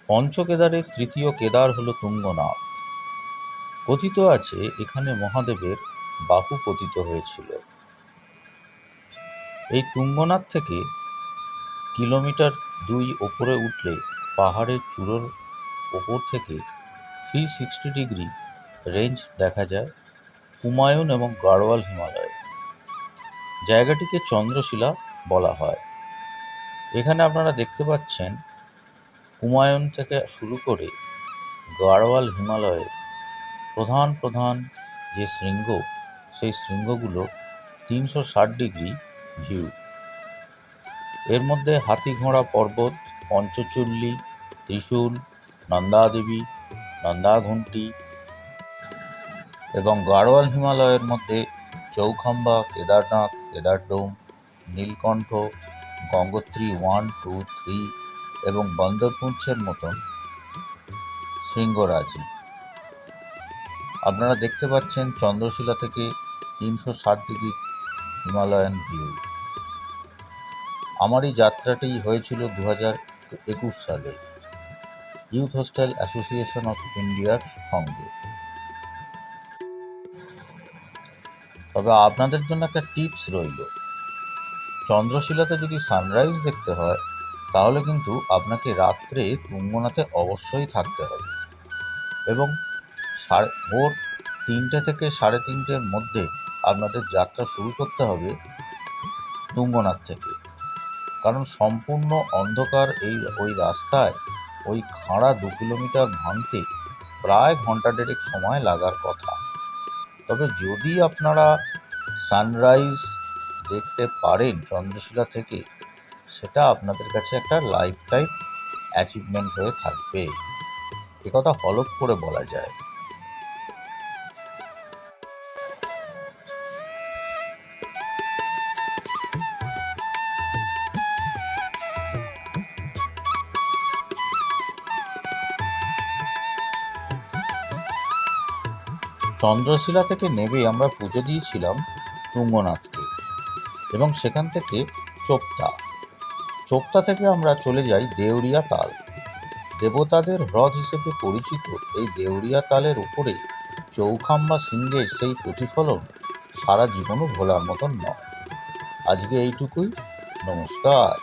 পঞ্চকেদারের তৃতীয় কেদার হল তুঙ্গনাথ। কথিত আছে এখানে মহাদেবের বাহু পতিত হয়েছিল। এই তুঙ্গনাথ থেকে কিলোমিটার 2 ওপরে উঠলে পাহাড়ের চূড়োর ওপর থেকে 360 ডিগ্রি রেঞ্জ দেখা যায় কুমায়ুন এবং গাড়োয়াল হিমালয়ে। জায়গাটিকে চন্দ্রশিলা বলা হয়। এখানে আপনারা দেখতে পাচ্ছেন কুমায়ুন থেকে শুরু করে গাড়োয়াল হিমালয়ের প্রধান প্রধান যে শৃঙ্গ, সেই শৃঙ্গগুলো 360 ডিগ্রি ভিউ। এর মধ্যে হাতিঘোড়া পর্বত, পঞ্চচূল্লী, ত্রিশূল, নন্দাদেবী, নন্দাঘুন্টি এবং গাড়োয়াল হিমালয়ের মধ্যে চৌখাম্বা, কেদারনাথ, কেদারডোম, নীলকণ্ঠ, গঙ্গোত্রী 1, 2, 3 এবং বন্দরপুঞ্ছের মতন শৃঙ্গরাজি। আপনারা দেখতে পাচ্ছেন চন্দ্রশিলা থেকে 360 ডিগ্রি হিমালয়ান ভিউ। আমার এই যাত্রাটি হয়েছিল 2021 সালে ইউথ হোস্টেল অ্যাসোসিয়েশন অফ ইন্ডিয়ার সঙ্গে। তবে আপনাদের জন্য একটা টিপস রইল, চন্দ্রশিলাতে যদি সানরাইজ দেখতে হয় তাহলে কিন্তু আপনাকে রাত্রে তুঙ্গনাথে অবশ্যই থাকতে হবে এবং ভোর 3টে থেকে 3:30-এর মধ্যে আপনাদের যাত্রা শুরু করতে হবে তুঙ্গনাথ থেকে। কারণ সম্পূর্ণ অন্ধকার ওই রাস্তায় ওই খাঁড়া 2 কিলোমিটার ভাঙতে প্রায় ঘন্টা দেড়েক সময় লাগার কথা। তবে যদি আপনারা সানরাইজ দেখতে পারেন চন্দ্রশিলা থেকে, সেটা আপনাদের কাছে একটা লাইফ টাইম অ্যাচিভমেন্ট হয়ে থাকবে, একথা হলফ করে বলা যায়। চন্দ্রশিলা থেকে নেমে আমরা পুজো দিয়েছিলাম তুঙ্গনাথকে এবং সেখান থেকে চোপতা থেকে আমরা চলে যাই দেউরিয়া তাল। দেবতাদের হ্রদ হিসেবে পরিচিত এই দেউরিয়া তালের উপরে চৌখাম্বা সিংহের সেই প্রতিফলন সারা জীবনও ভোলার মতন নয়। আজকে এইটুকুই, নমস্কার।